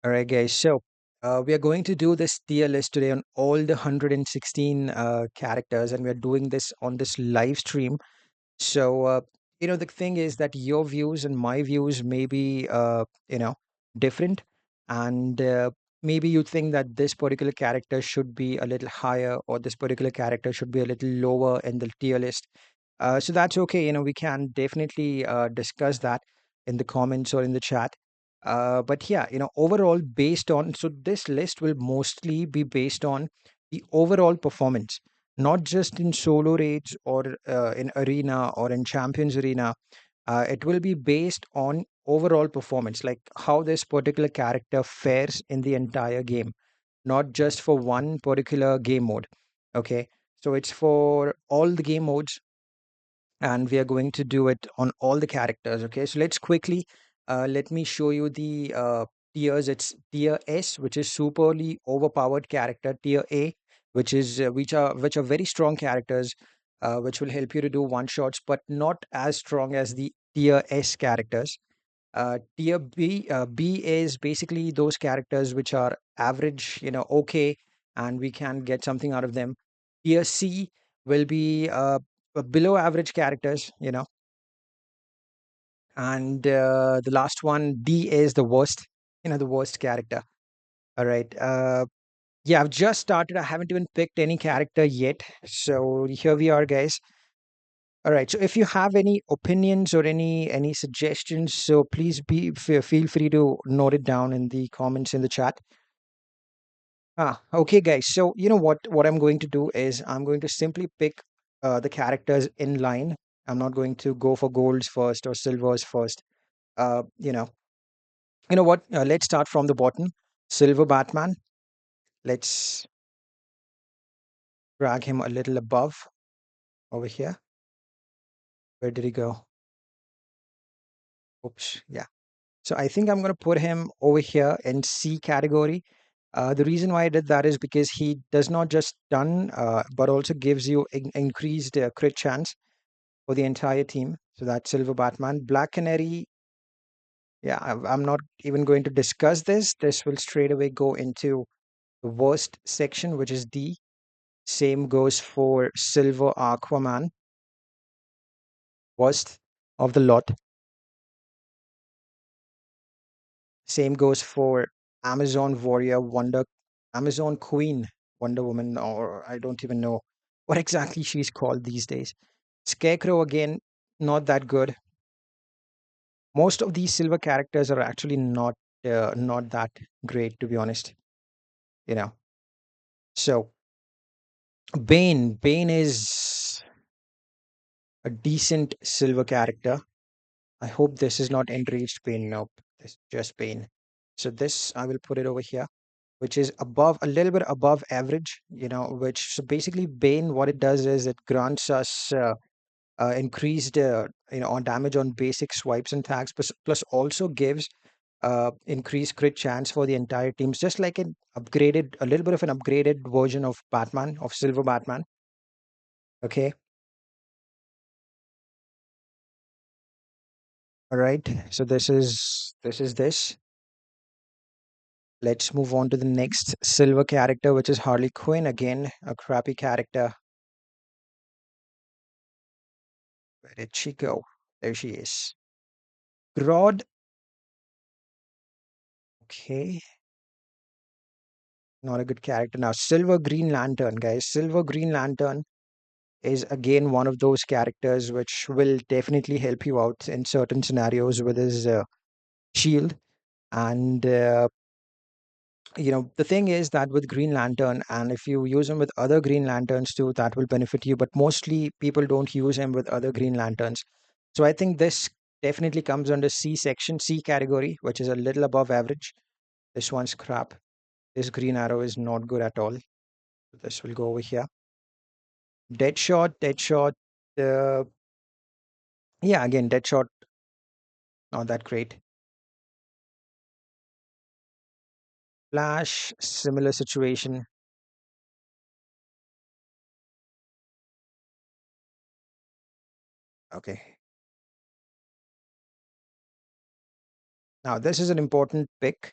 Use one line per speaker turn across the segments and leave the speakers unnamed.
All right, guys. So we are going to do this tier list today on all the 116 characters, and we are doing this on this live stream. So, the thing is that your views and my views may be, different. And maybe you think that this particular character should be a little higher, or this particular character should be a little lower in the tier list. So that's okay. We can definitely discuss that in the comments or in the chat. But yeah, overall, based on, so this list will mostly be based on the overall performance, not just in solo raids or in arena or in champions arena. It will be based on overall performance, like how this particular character fares in the entire game, not just for one particular game mode. Okay, so it's for all the game modes, and we are going to do it on all the characters. Okay, so let's quickly let me show you the tiers. It's tier S, which is superly overpowered character. Tier A, which is which are very strong characters, which will help you to do one shots, but not as strong as the tier S characters. Tier B is basically those characters which are average, okay, and we can get something out of them. Tier C will be below average characters, and the last one, D, is the worst, the worst character. All right. Yeah, I've just started. I haven't even picked any character yet. So here we are, guys. All right. So if you have any opinions or any suggestions, so please feel free to note it down in the comments in the chat. Okay, guys. So you know what I'm going to do is I'm going to simply pick the characters in line. I'm not going to go for golds first or silvers first. Uh, you know, you know what? Let's start from the bottom. Silver Batman. Let's drag him a little above over here. Where did he go? Oops. Yeah. So I think I'm going to put him over here in C category. The reason why I did that is because he does not just stun, but also gives you increased crit chance for the entire team. So that's Silver Batman. Black Canary, yeah, I'm not even going to discuss this. This will straight away go into the worst section, which is D. Same goes for Silver Aquaman, worst of the lot. Same goes for Amazon Warrior Wonder, Amazon Queen Wonder Woman, or I don't even know what exactly she's called these days. Scarecrow, again, not that good. Most of these silver characters are actually not that great, to be honest. You know. So Bane is a decent silver character. I hope this is not enraged Bane. Nope, it's just Bane. So this I will put it over here, which is above, a little bit above average, which, so basically Bane, what it does is it grants us increased, on damage on basic swipes and tags, plus also gives increased crit chance for the entire team. It's just like a little bit of an upgraded version of Batman, of Silver Batman. Okay. All right. So this. Let's move on to the next silver character, which is Harley Quinn. Again, a crappy character. Where did she go? There she is. Grodd. Okay, not a good character. Now, Silver Green Lantern, guys. Silver Green Lantern is again one of those characters which will definitely help you out in certain scenarios with his shield. And the thing is that with Green Lantern, and if you use him with other Green Lanterns too, that will benefit you. But mostly people don't use him with other Green Lanterns. So I think this definitely comes under C section, C category, which is a little above average. This one's crap. This Green Arrow is not good at all. This will go over here. Deadshot. Uh, yeah, again, Deadshot, not that great. Flash, similar situation. Okay. Now, this is an important pick.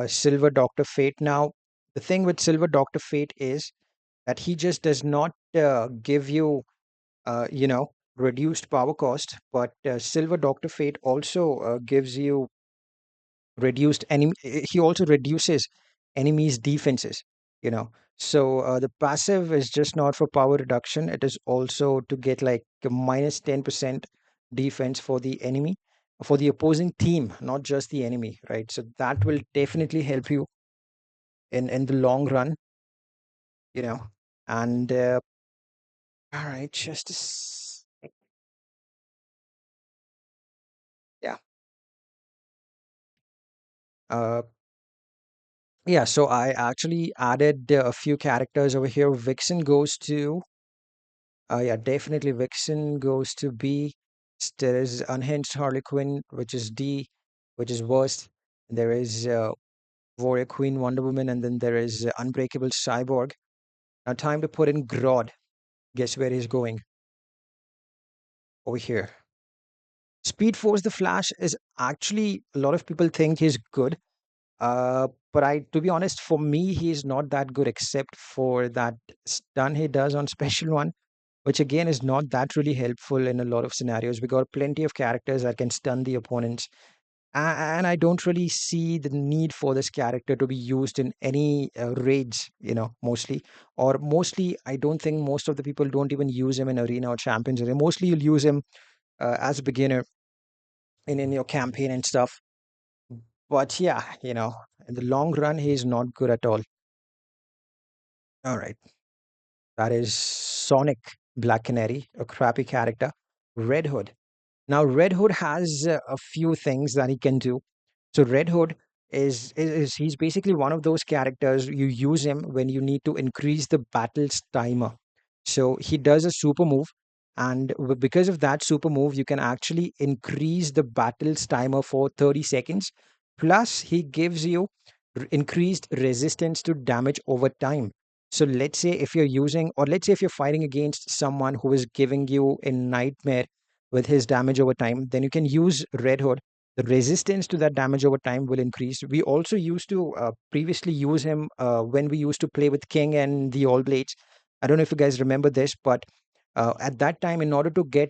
Silver Doctor Fate. Now, the thing with Silver Doctor Fate is that he just does not give you, you know, reduced power cost, but Silver Doctor Fate also gives you reduced enemy. He also reduces enemies' defenses. You know, so the passive is just not for power reduction. It is also to get like a minus 10% defense for the enemy, for the opposing team, not just the enemy, right? So that will definitely help you in the long run. You know, and all right, just a yeah. Uh, yeah, so I actually added a few characters over here. Vixen goes to yeah, definitely Vixen goes to B. There is Unhinged Harley Quinn, which is D, which is worst. There is Warrior Queen, Wonder Woman, and then there is Unbreakable Cyborg. Now, time to put in Grodd. Guess where he's going? Over here. Speed Force the Flash is actually, a lot of people think he's good. But to be honest, for me, he's not that good except for that stun he does on Special One, which again is not that really helpful in a lot of scenarios. We got plenty of characters that can stun the opponents. And I don't really see the need for this character to be used in any raids, mostly. Or mostly, I don't think most of the people don't even use him in Arena or Champions Arena. Mostly, you'll use him as a beginner in your campaign and stuff. But yeah, in the long run, he's not good at all. All right. That is Sonic Black Canary, a crappy character. Red Hood. Now, Red Hood has a few things that he can do. So, Red Hood is he's basically one of those characters you use him when you need to increase the battle's timer. So, he does a super move, and because of that super move, you can actually increase the battle's timer for 30 seconds. Plus, he gives you increased resistance to damage over time. So let's say if you're using, or let's say if you're fighting against someone who is giving you a nightmare with his damage over time, then you can use Red Hood. The resistance to that damage over time will increase. We also used to previously use him when we used to play with King and the All Blades. I don't know if you guys remember this, but at that time, in order to get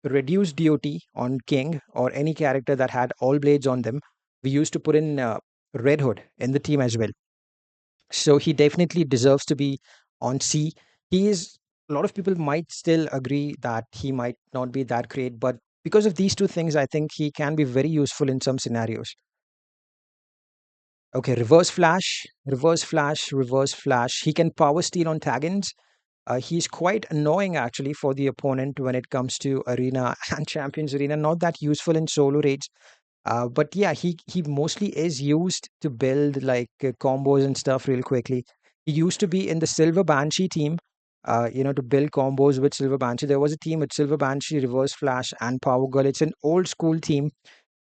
reduced DOT on King or any character that had All Blades on them, we used to put in Red Hood in the team as well. So he definitely deserves to be on C. He is, a lot of people might still agree that he might not be that great, but because of these two things, I think he can be very useful in some scenarios. Okay, reverse flash, reverse flash, reverse flash. He can power steal on tag-ins. He's quite annoying actually for the opponent when it comes to arena and champions arena. Not that useful in solo raids. But yeah, he mostly is used to build like combos and stuff real quickly. He used to be in the Silver Banshee team, to build combos with Silver Banshee. There was a team with Silver Banshee, Reverse Flash, and Power Girl. It's an old school team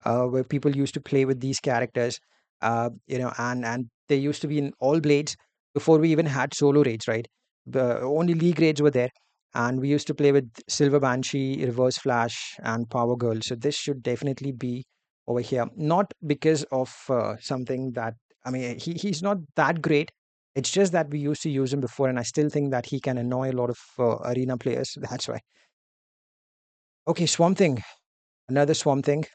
where people used to play with these characters, and they used to be in all blades before we even had solo raids, right? The only league raids were there, and we used to play with Silver Banshee, Reverse Flash, and Power Girl. So this should definitely be over here, not because of something that I mean, he's not that great. It's just that we used to use him before, and I still think that he can annoy a lot of arena players. That's why. Okay, Swamp Thing, another Swamp Thing.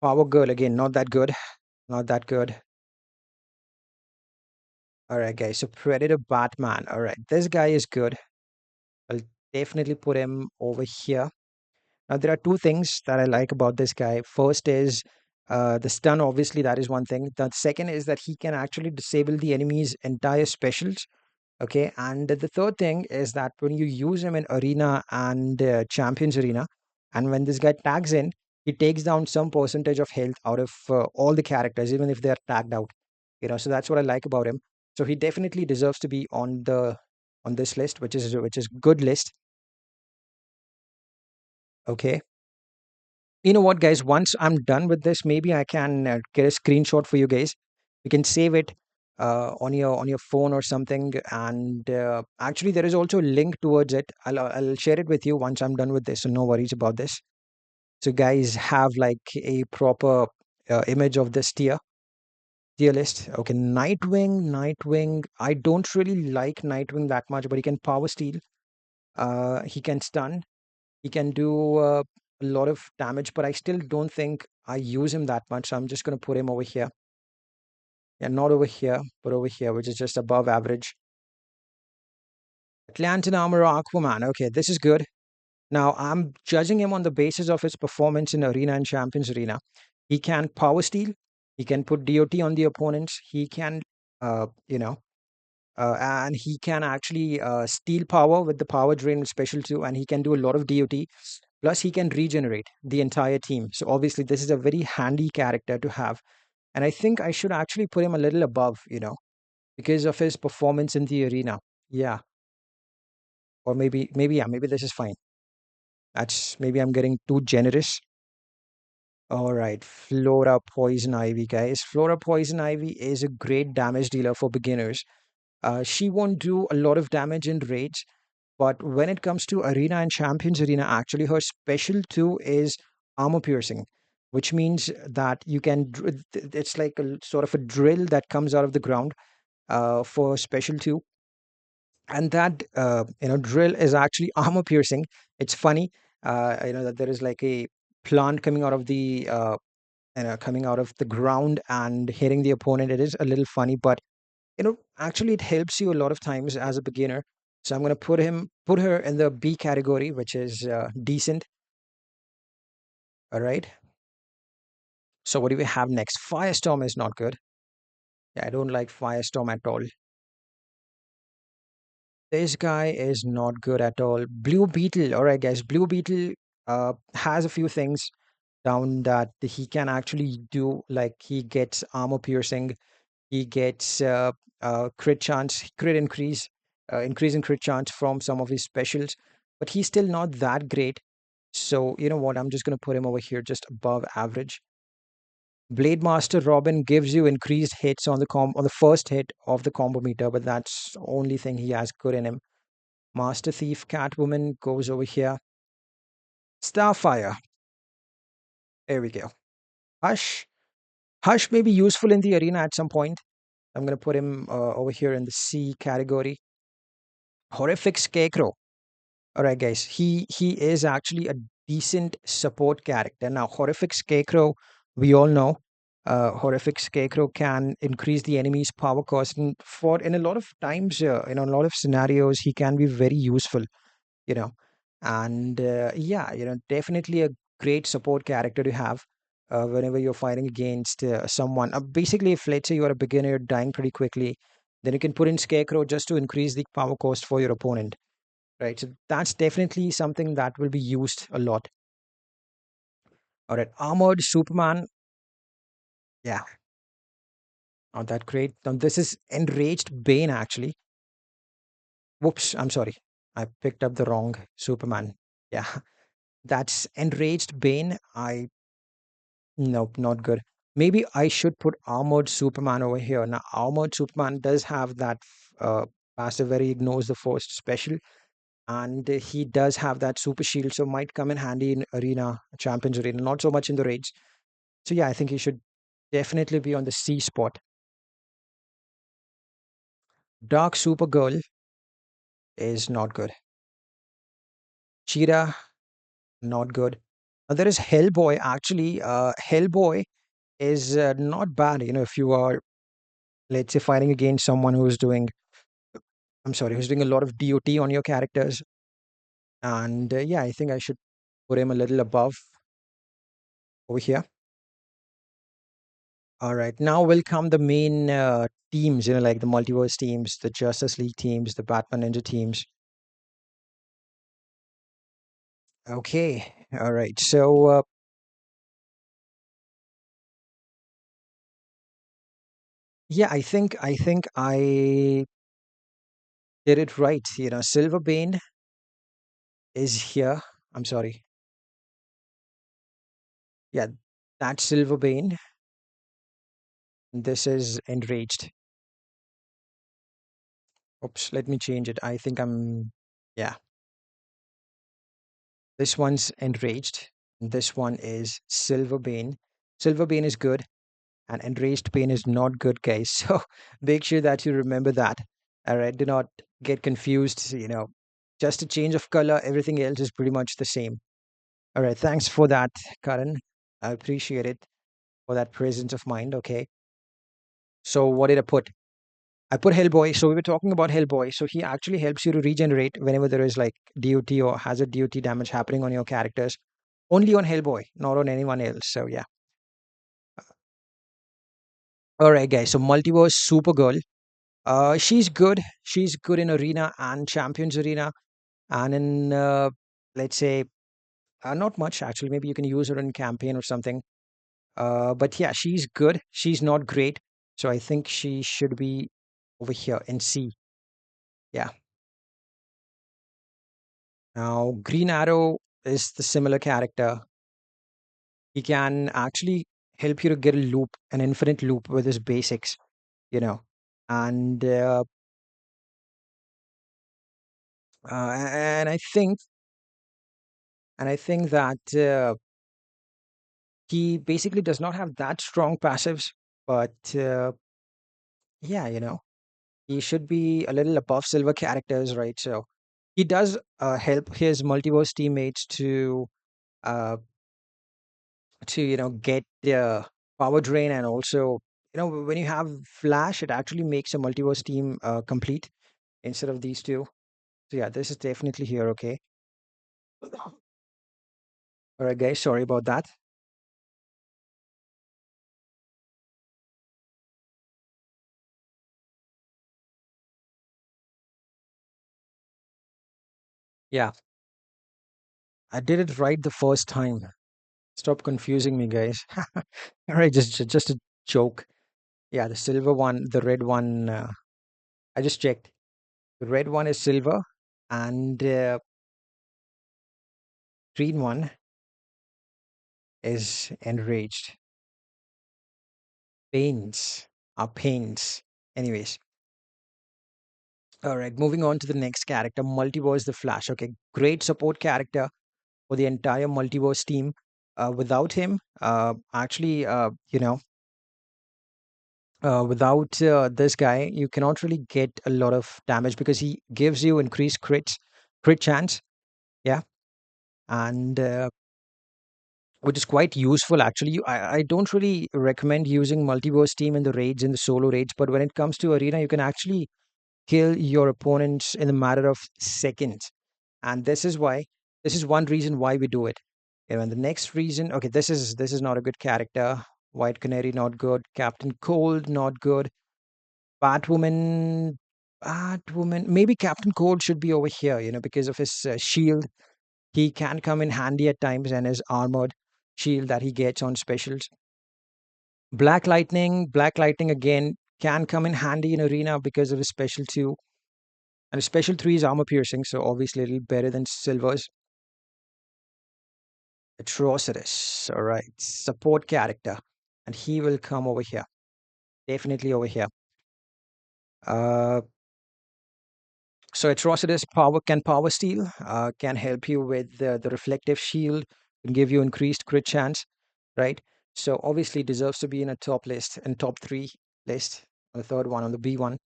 Power Girl again, not that good. Not that good. All right, guys. So Predator Batman. All right, this guy is good. I'll definitely put him over here. Now there are two things that I like about this guy. First is the stun. Obviously, that is one thing. The second is that he can actually disable the enemy's entire specials. Okay, and the third thing is that when you use him in arena and champions arena, and when this guy tags in, he takes down some percentage of health out of all the characters, even if they're tagged out. So that's what I like about him. So he definitely deserves to be on this list, which is good list. Okay. You know what, guys? Once I'm done with this, maybe I can get a screenshot for you guys. You can save it on your phone or something. And actually, there is also a link towards it. I'll share it with you once I'm done with this. So no worries about this. So guys have like a proper image of this tier list. Okay, Nightwing. I don't really like Nightwing that much, but he can power steal. He can stun. He can do a lot of damage, but I still don't think I use him that much. So I'm just going to put him over here. Yeah, not over here, but over here, which is just above average. Atlantean Armor Aquaman. Okay, this is good. Now, I'm judging him on the basis of his performance in Arena and Champions Arena. He can power steal. He can put DOT on the opponents. He can, uh, you know, and he can actually steal power with the power drain with special 2, and he can do a lot of DOT. Plus, he can regenerate the entire team. So, obviously, this is a very handy character to have. And I think I should actually put him a little above, because of his performance in the arena. Yeah. Or yeah, maybe this is fine. That's maybe I'm getting too generous. All right, Flora Poison Ivy, guys. Flora Poison Ivy is a great damage dealer for beginners. She won't do a lot of damage in raids, but when it comes to Arena and Champions Arena, actually, her special 2 is armor piercing, which means that you can, it's like a sort of a drill that comes out of the ground for special 2. And that, drill is actually armor piercing. It's funny, that there is like a plant coming out of the coming out of the ground and hitting the opponent. It is a little funny, but actually it helps you a lot of times as a beginner. So I'm going to put her in the B category, which is decent. All right. So what do we have next? Firestorm is not good. Yeah, I don't like Firestorm at all. This guy is not good at all. Blue Beetle, all right, guys. Blue Beetle has a few things down that he can actually do. Like he gets armor piercing, he gets crit chance, crit increase, increase in crit chance from some of his specials, but he's still not that great. So you know what? I'm just gonna put him over here, just above average. Blade Master Robin gives you increased hits on the first hit of the combo meter, but that's the only thing he has good in him. Master Thief Catwoman goes over here. Starfire. There we go. Hush. Hush may be useful in the arena at some point. I'm going to put him over here in the C category. Horrific Scarecrow. All right, guys. He is actually a decent support character. Now, Horrific Scarecrow, we all know, Horrific Scarecrow can increase the enemy's power cost, and for in a lot of times, in a lot of scenarios, he can be very useful. you know and yeah, definitely a great support character to have whenever you're fighting against someone. Basically, if let's say you're a beginner, you're dying pretty quickly, then you can put in Scarecrow just to increase the power cost for your opponent, right? So that's definitely something that will be used a lot. All right, Armored Superman. Yeah, not that great. Now this is Enraged Bane, actually. Whoops, I'm sorry, I picked up the wrong Superman. Yeah, that's Enraged Bane. I Nope, not good. Maybe I should put Armored Superman over here. Now, Armored Superman does have that passive where he ignores the first special, and he does have that super shield, so might come in handy in Arena, Champions Arena, not so much in the raids. So, yeah, I think he should definitely be on the C spot. Dark Supergirl is not good. Cheetah, not good. There is Hellboy, actually. Hellboy is not bad, if you are, let's say, fighting against someone who's doing who's doing a lot of DOT on your characters. And yeah, I think I should put him a little above over here. All right, now will come the main teams, like the Multiverse teams, the Justice League teams, the Batman Ninja teams. Okay, all right. So yeah, I think I did it right. Silver Bane is here. I'm sorry. Yeah, that's Silver Bane. This is Enraged. Oops, let me change it. I think yeah. This one's Enraged. This one is Silverbane. Silver Pain is good and Enraged Pain is not good, guys. So make sure that you remember that. All right. Do not get confused. Just a change of color. Everything else is pretty much the same. All right. Thanks for that, Karan. I appreciate it for that presence of mind. Okay. So what did I put? I put Hellboy. So we were talking about Hellboy. So he actually helps you to regenerate whenever there is like DOT or hazard DOT damage happening on your characters. Only on Hellboy, not on anyone else. So yeah. All right, guys. So Multiverse Supergirl. She's good. She's good in Arena and Champions Arena, and in let's say not much actually. Maybe you can use her in campaign or something. But yeah, she's good. She's not great. So I think she should be over here in C. Yeah. Now Green Arrow is the similar character. He can actually help you to get a loop, an infinite loop with his basics. You know, and and I think that he basically does not have that strong passives, but yeah, he should be a little above silver characters, right? So he does help his multiverse teammates uh, to get power drain, and also when you have Flash, it actually makes a multiverse team complete instead of these two. So yeah, this is definitely here. Okay, all right, guys. Sorry about that. Yeah, I did it right the first time. Stop confusing me, guys. All right, just a joke. Yeah, the silver one, the red one. I just checked. The red one is silver, and green one is enraged. Pains are pains. Anyways, all right. Moving on to the next character, Multiverse the Flash. Okay, great support character for the entire Multiverse team. Without him, actually, without this guy, you cannot really get a lot of damage because he gives you increased crit chance. Yeah, and which is quite useful actually. I don't really recommend using multiverse team in the raids, in the solo raids, but when it comes to arena, you can actually kill your opponents in a matter of seconds, and this is one reason why we do it. And the next reason, okay, this is not a good character. White Canary not good. Captain Cold not good. Batwoman, Batwoman. Maybe Captain Cold should be over here, because of his shield. He can come in handy at times, and his armored shield that he gets on specials. Black Lightning again can come in handy in arena because of his special two. And his special three is armor piercing, so obviously a little better than Silver's. Atrocitus, all right, support character, and he will come over here, definitely over here. Uh, So Atrocitus power steal, can help you with the reflective shield, can give you increased crit chance, right? So obviously deserves to be in a top list and top three list. On the third one, on the B one.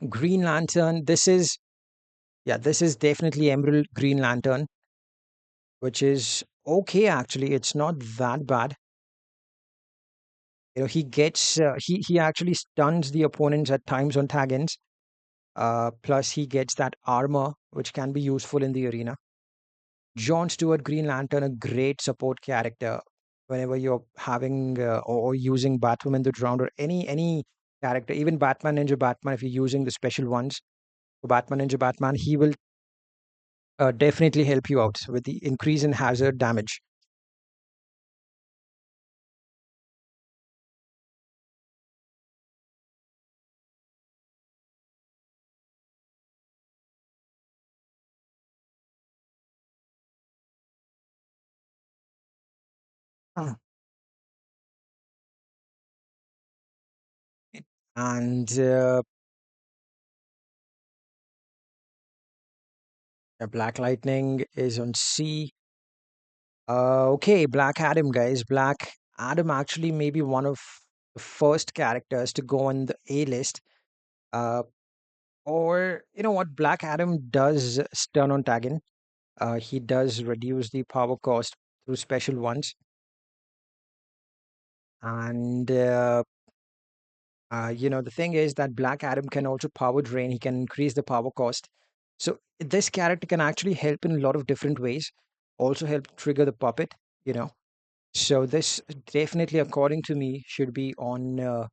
Green Lantern. This is definitely Emerald Green Lantern, which is okay actually. It's not that bad. He gets he actually stuns the opponents at times on tag ends. Plus he gets that armor, which can be useful in the arena. John Stewart, Green Lantern, a great support character. Whenever you're having or using Batwoman the Drowned, or any character, even Batman Ninja Batman, if you're using the special ones for Batman Ninja Batman, he will definitely help you out with the increase in hazard damage. Mm. And Black Lightning is on C. Okay, Black Adam, guys. Black Adam actually may be one of the first characters to go on the A list. Uh, or you know what, Black Adam does stun on tagging. He does reduce the power cost through special ones, and the thing is that Black Adam can also power drain. He can increase the power cost. So this character can actually help in a lot of different ways. Also help trigger the puppet. You know, so this definitely, according to me, should be on.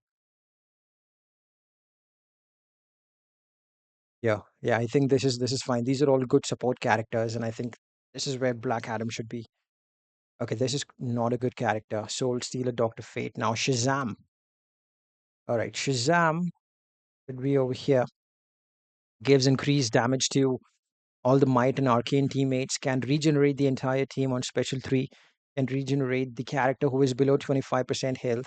Yeah. I think this is fine. These are all good support characters, and I think this is where Black Adam should be. Okay, this is not a good character. Soul Stealer, Doctor Fate. Now Shazam. All right, Shazam should be over here. Gives increased damage to all the Might and Arcane teammates. Can regenerate the entire team on Special 3. Can regenerate the character who is below 25% health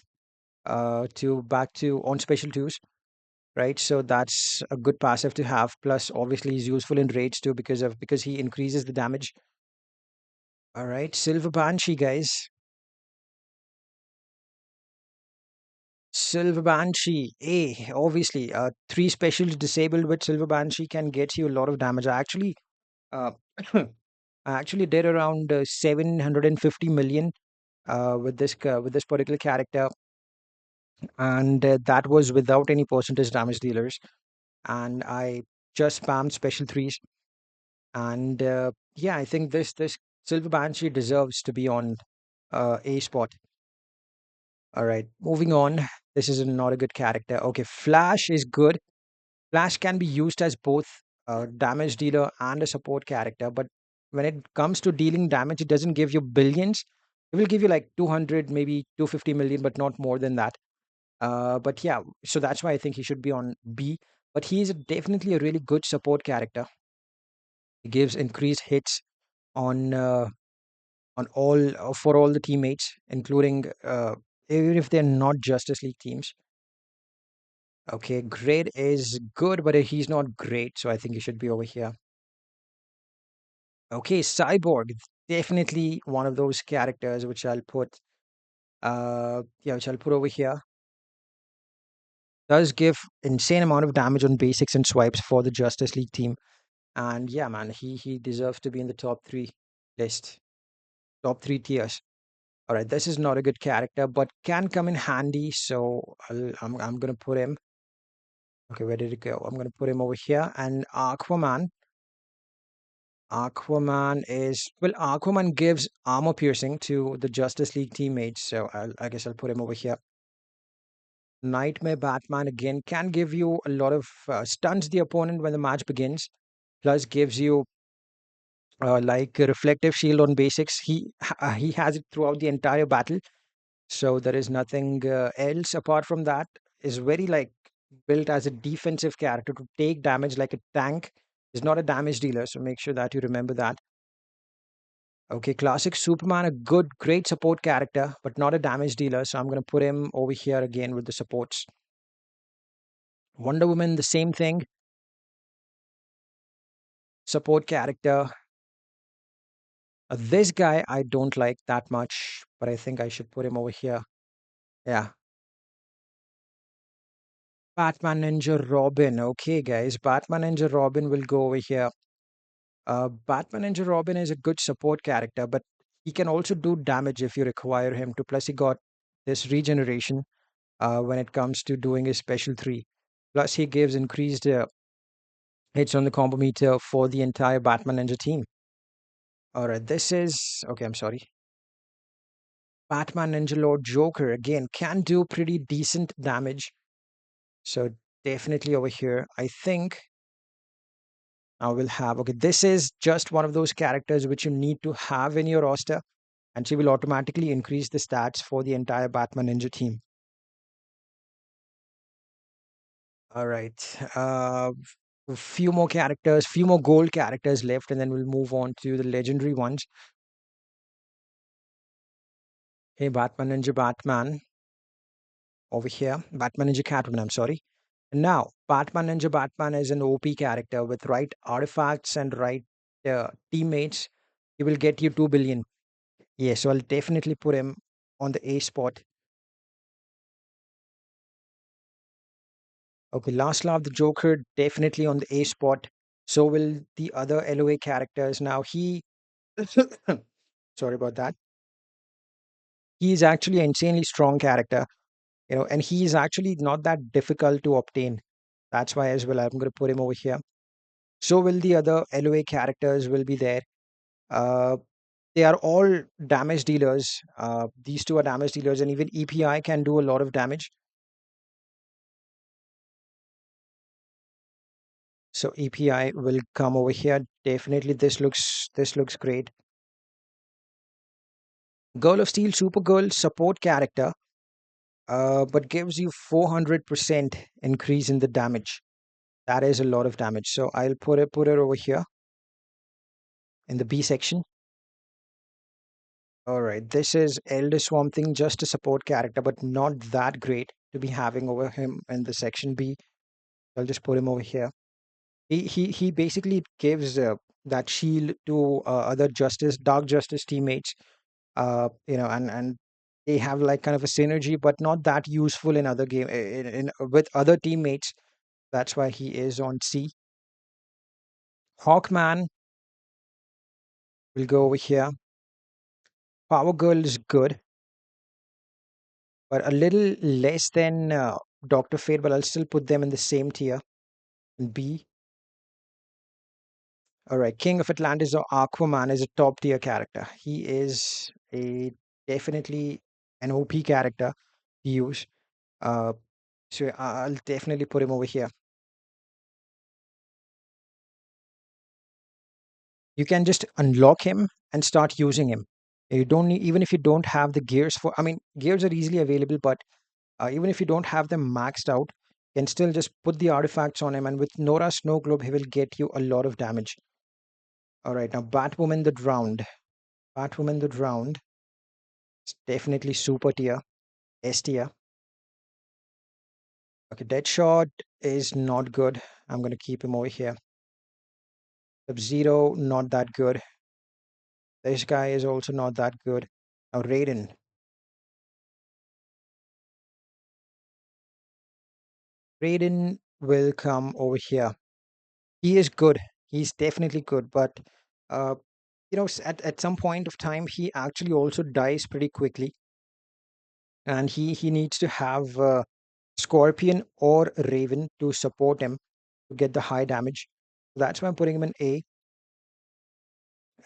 to back to on Special 2s. Right, so that's a good passive to have. Plus, obviously, he's useful in raids too because he increases the damage. All right, Silver Banshee, guys. Silver Banshee, obviously, three specials disabled with Silver Banshee can get you a lot of damage. Uh, I actually did around 750 million with this particular character, and that was without any percentage damage dealers. And I just spammed special threes, and yeah, I think this Silver Banshee deserves to be on a spot. All right, moving on. This is not a good character. Okay, Flash is good. Flash can be used as both a damage dealer and a support character, but when it comes to dealing damage, it doesn't give you billions. It will give you like 200, maybe 250 million, but not more than that. But yeah, so that's why I think he should be on B. But he is definitely a really good support character. He gives increased hits on all for all the teammates, including even if they're not Justice League teams. Okay, Grade is good, but he's not great, so I think he should be over here. Okay, Cyborg, definitely one of those characters which I'll put, which I'll put over here. Does give insane amount of damage on basics and swipes for the Justice League team, and yeah, man, he deserves to be in the top three list, top three tiers. All right, this is not a good character, but can come in handy, so I'm gonna put him. Okay, where did it go? I'm gonna put him over here, and Aquaman. Aquaman is well. Aquaman gives armor piercing to the Justice League teammates, so I guess I'll put him over here. Nightmare Batman again can give you a lot of stuns the opponent when the match begins. Plus gives you like a reflective shield on basics. He has it throughout the entire battle, so there is nothing else apart from that. Is very like built as a defensive character to take damage like a tank. Is not a damage dealer, so make sure that you remember that. Okay, classic Superman, a good, great support character, but not a damage dealer. So I'm going to put him over here again with the supports. Wonder Woman, the same thing. Support character. This guy I don't like that much, but I think I should put him over here. Yeah. Batman Ninja Robin. Okay, guys. Batman Ninja Robin will go over here. Batman Ninja Robin is a good support character, but he can also do damage if you require him to. Plus, he got this regeneration when it comes to doing his special three. Plus, he gives increased hits on the combo meter for the entire Batman Ninja team. All right, this is okay. I'm sorry. Batman Ninja Lord Joker again can do pretty decent damage. So definitely over here, I think I will have. Okay, this is just one of those characters which you need to have in your roster, and she will automatically increase the stats for the entire Batman Ninja team. All right. A few more characters, few more gold characters left, and then we'll move on to the legendary ones. Hey, Batman Ninja Batman over here. Batman Ninja Catwoman, I'm sorry. Now, Batman Ninja Batman is an OP character with right artifacts and right teammates. He will get you 2 billion. Yeah, so I'll definitely put him on the A spot. Okay, Last Laugh, the Joker, definitely on the A spot. So will the other LOA characters. Now he, sorry about that. He is actually an insanely strong character, and he is actually not that difficult to obtain. That's why as well I'm going to put him over here. So will the other LOA characters will be there. Uh, they are all damage dealers. These two are damage dealers, and even EPI can do a lot of damage. So EPI will come over here. Definitely, this looks great. Girl of Steel, Supergirl, support character, but gives you 400% increase in the damage. That is a lot of damage. So I'll put it over here in the B section. All right, this is Elder Swamp Thing, just a support character, but not that great to be having over him in the section B. I'll just put him over here. He basically gives that shield to other Dark Justice teammates. And they have like kind of a synergy, but not that useful in other game with other teammates. That's why he is on C. Hawkman will go over here. Power Girl is good, but a little less than Doctor Fate, but I'll still put them in the same tier. B. All right, King of Atlantis or Aquaman is a top tier character. He is a definitely an OP character to use. Uh, so I'll definitely put him over here. You can just unlock him and start using him. You don't need, even if you don't have the gears for. I mean, gears are easily available, but even if you don't have them maxed out, you can still just put the artifacts on him, and with Nora Snow Globe, he will get you a lot of damage. All right, now Batwoman the Drowned. Batwoman the Drowned is definitely super tier, S tier. Okay, Deadshot is not good. I'm going to keep him over here. Sub-Zero, not that good. This guy is also not that good. Now Raiden. Raiden will come over here. He is good. He's definitely good, but uh, at some point of time, he actually also dies pretty quickly, and he needs to have Scorpion or Raven to support him to get the high damage. That's why I'm putting him in A.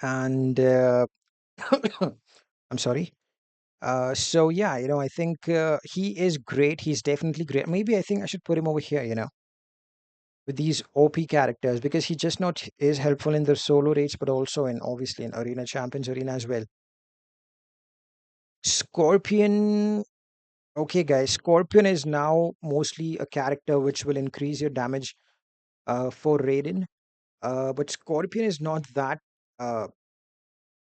And I'm sorry. So yeah, I think he is great. He's definitely great. Maybe I think I should put him over here. With these OP characters, because he just not is helpful in the solo rates, but also in obviously in Arena Champions Arena as well. Scorpion. Okay, guys, Scorpion is now mostly a character which will increase your damage for Raiden. But Scorpion is not that uh,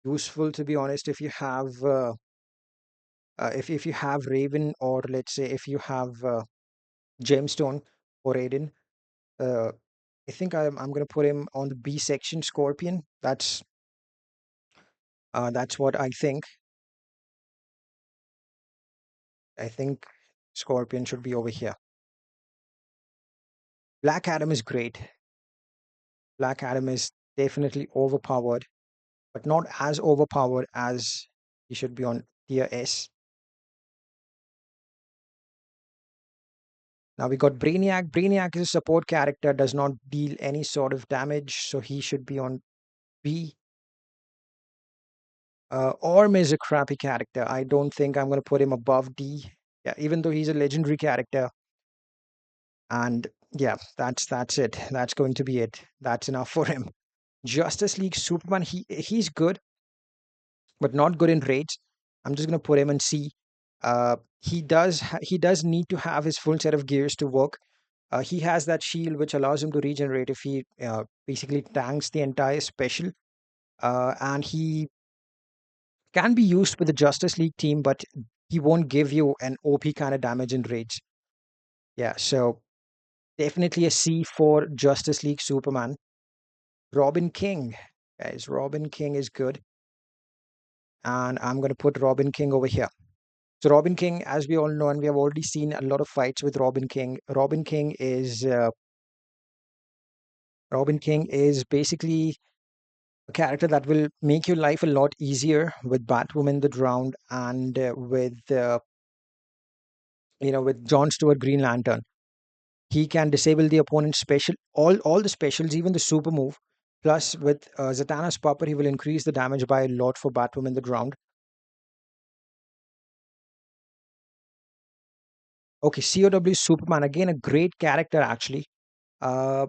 useful, to be honest. If you have Raven, or let's say if you have Gemstone for Raiden, uh, I think I'm gonna put him on the B section. Scorpion. That's what I think. I think Scorpion should be over here. Black Adam is great. Black Adam is definitely overpowered, but not as overpowered as he should be on tier S. Now we got Brainiac. Brainiac is a support character, does not deal any sort of damage, so he should be on B. Orm is a crappy character. I don't think I'm going to put him above D. Yeah, even though he's a legendary character. And yeah, that's it. That's going to be it. That's enough for him. Justice League Superman. He's good, but not good in raids. I'm just gonna put him in C. He does need to have his full set of gears to work. He has that shield which allows him to regenerate if he basically tanks the entire special. And he can be used with the Justice League team, but he won't give you an OP kind of damage in raids. Yeah, so definitely a C for Justice League Superman. Robin King, guys. Robin King is good. and I'm going to put Robin King over here. So Robin King, as we all know, and we have already seen a lot of fights with Robin King. Robin King is basically a character that will make your life a lot easier with Batwoman the Drowned and with John Stewart Green Lantern. He can disable the opponent's special, all the specials, even the super move. Plus, with Zatanna's puppet, he will increase the damage by a lot for Batwoman the Drowned. Okay, COW Superman, again a great character actually. Uh,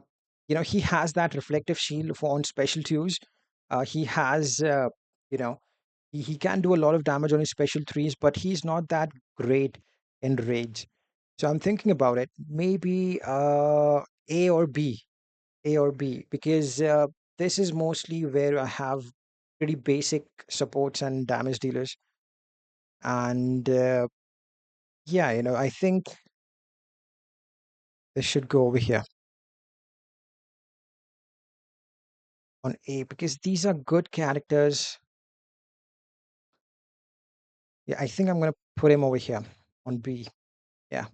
he has that reflective shield for on special twos. He has, you know, he can do a lot of damage on his special threes, but he's not that great in raids. So I'm thinking about it. Maybe A or B, A or B, because this is mostly where I have pretty basic supports and damage dealers. And yeah, I think this should go over here on A because these are good characters. Yeah, I think I'm going to put him over here on B. Yeah,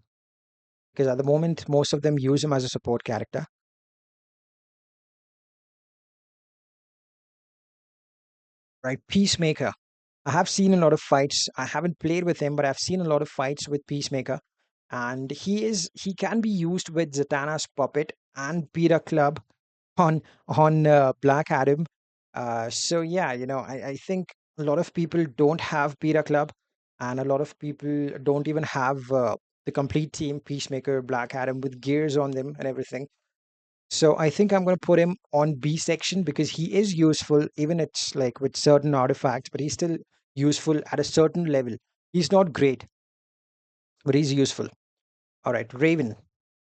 because at the moment, most of them use him as a support character. Right, Peacemaker. I have seen a lot of fights. I haven't played with him, but I've seen a lot of fights with Peacemaker, and he can be used with Zatanna's puppet and Peter Club on Black Adam. So yeah, I think a lot of people don't have Peter Club, and a lot of people don't even have the complete team Peacemaker, Black Adam with gears on them and everything. So I think I'm going to put him on B section because he is useful, even it's like with certain artifacts, but he's still useful at a certain level. He's not great, but he's useful. All right, Raven,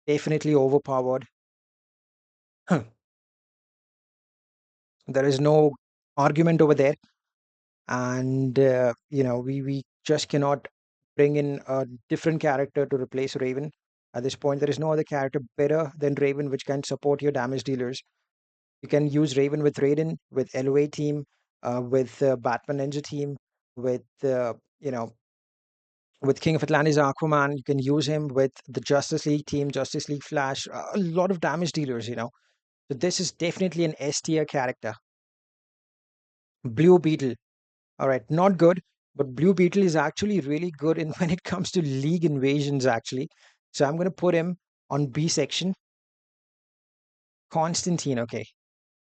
definitely overpowered. There is no argument over there, and we just cannot bring in a different character to replace Raven. At this point, there is no other character better than Raven which can support your damage dealers. You can use Raven with Raiden, with LOA team, with Batman Ninja team, with with King of Atlantis Aquaman. You can use him with the Justice League team, Justice League Flash. A lot of damage dealers. So this is definitely an S tier character. Blue Beetle. All right, not good, but Blue Beetle is actually really good in when it comes to League invasions. Actually, so I'm going to put him on B section. Constantine. Okay,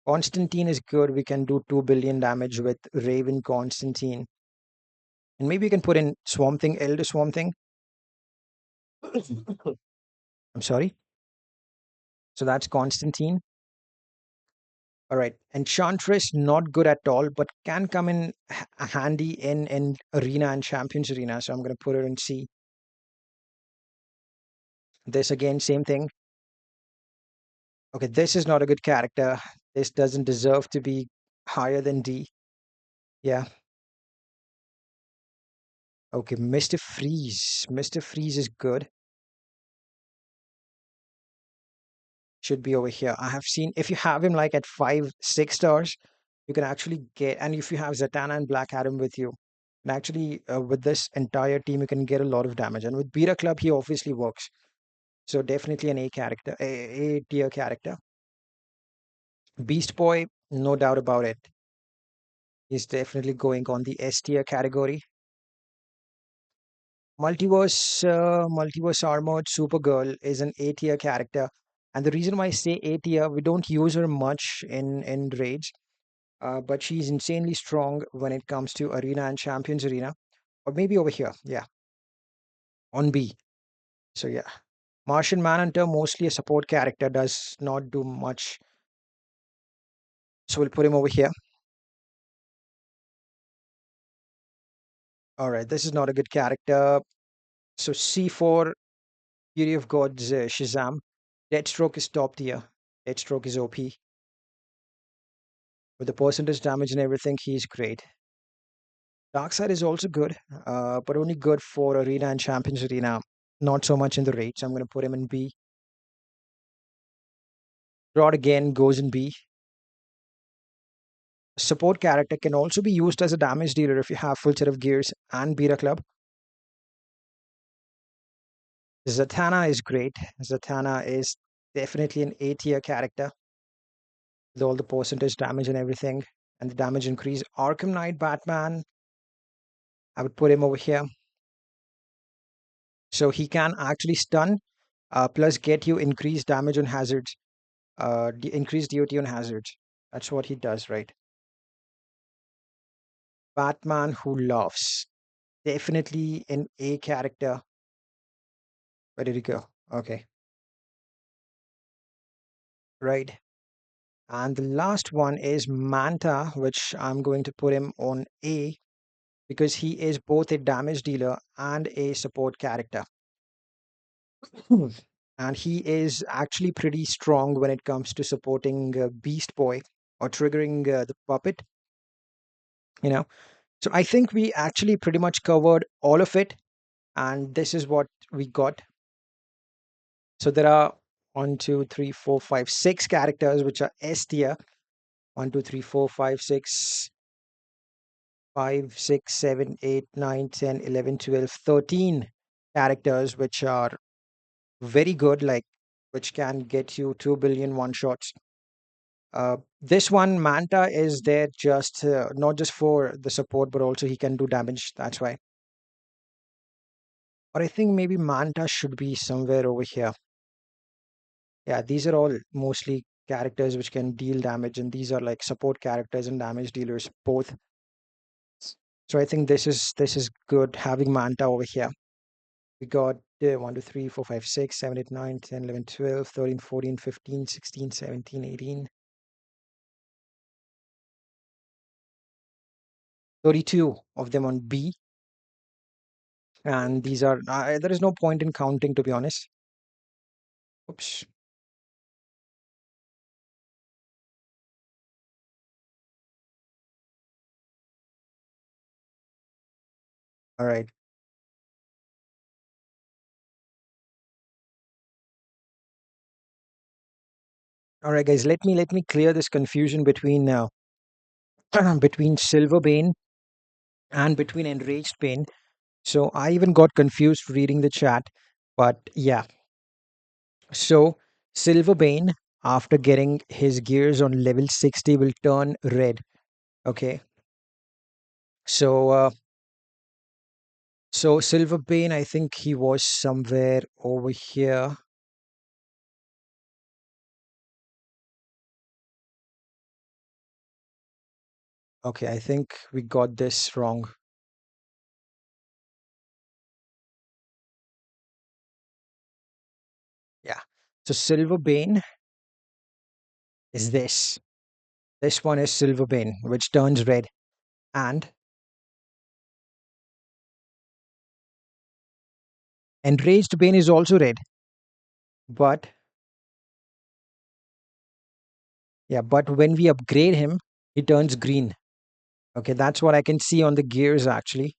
Constantine is good. We can do 2 billion damage with Raven Constantine. And maybe you can put in Swamp Thing, Elder Swamp Thing. I'm sorry. So that's Constantine. All right. Enchantress, not good at all, but can come in handy in Arena and Champions Arena. So I'm going to put her in C. This again, same thing. Okay, this is not a good character. This doesn't deserve to be higher than D. Yeah. Okay, Mr. Freeze. Mr. Freeze is good. Should be over here. I have seen if you have him like at 5, 6 stars, you can actually get, and if you have Zatanna and Black Adam with you, and actually with this entire team, you can get a lot of damage. And with Beta Club, he obviously works. So definitely an A character, A tier character. Beast Boy, no doubt about it. He's definitely going on the S tier category. Multiverse Armored Supergirl is an A tier character. And the reason why I say A tier, we don't use her much in raids, but she's insanely strong when it comes to Arena and Champions Arena. Or maybe over here, yeah, on B. So yeah, Martian Manhunter, mostly a support character, does not do much. So we'll put him over here. All right, this is not a good character. So C4, Fury of Gods, Shazam. Deathstroke is top tier. Deathstroke is OP. With the percentage damage and everything, he's great. Darkseid is also good, but only good for Arena and Champions Arena. Not so much in the raids. I'm going to put him in B. Rod again goes in B. Support character can also be used as a damage dealer if you have full set of gears and beat a club. Zatanna is great. Zatanna is definitely an A tier character with all the percentage damage and everything, and the damage increase. Arkham Knight Batman, I would put him over here. So he can actually stun, plus get you increased damage on hazards, increased DOT on hazards. That's what he does, right? Batman Who Laughs. Definitely an A character. Where did he go? Okay, right. And the last one is Manta, which I'm going to put him on A because he is both a damage dealer and a support character. Hmm. And he is actually pretty strong when it comes to supporting Beast Boy or triggering the puppet, you know. So I think we actually pretty much covered all of it, and this is what we got. So there are one, two, three, four, five, six characters which are S tier. One, two, three, four, five, six, 5, 6, 7, 8, 9, 10, 11, 12, 13 characters which are very good, like which can get you 2 billion one shots. This one, Manta, is there just not just for the support, but also he can do damage. That's why. But I think maybe Manta should be somewhere over here. Yeah, these are all mostly characters which can deal damage, and these are like support characters and damage dealers both. So I think this is good having Manta over here. We got 1, 2, 3, 4, 5, 6, 7, 8, 9, 10, 11, 12, 13, 14, 15, 16, 17, 18, 32 of them on B. And these are, there is no point in counting, to be honest. Oops. All right. All right, guys, let me clear this confusion between between Silver Bane and between Enraged Bane. So I even got confused reading the chat. But yeah, so Silver Bane, after getting his gears on level 60, will turn red. Okay. So so Silver Bane, I think he was somewhere over here. Okay, I think we got this wrong. Yeah. So Silver Bane is this. This one is Silver Bane, which turns red. And Enraged Bane is also red. But yeah, but when we upgrade him, he turns green. Okay, that's what I can see on the gears actually.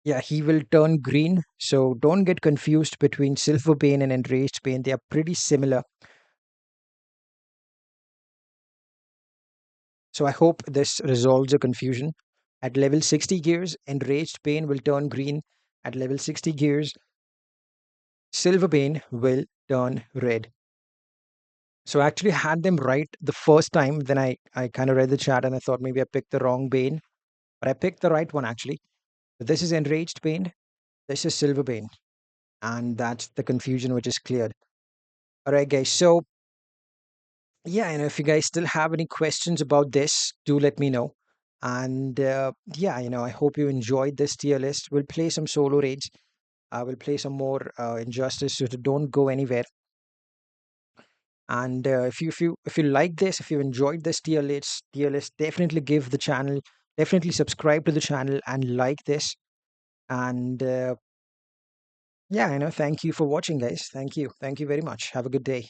Yeah, he will turn green. So don't get confused between Silver Bane and Enraged Bane. They are pretty similar. So I hope this resolves the confusion. At level 60 gears, Enraged Bane will turn green. At level 60 gears, Silver Bane will turn red. So I actually had them right the first time. Then I kind of read the chat and I thought maybe I picked the wrong Bane. But I picked the right one actually. This is Enraged Bane. This is Silver Bane. And that's the confusion which is cleared. All right, guys. So yeah, if you guys still have any questions about this, do let me know. And yeah, I hope you enjoyed this tier list. We'll play some solo raids. I will play some more Injustice. So don't go anywhere. And if you like this, if you enjoyed this tier list, definitely give the channel, definitely subscribe to the channel and like this. And yeah, thank you for watching, guys. Thank you very much. Have a good day.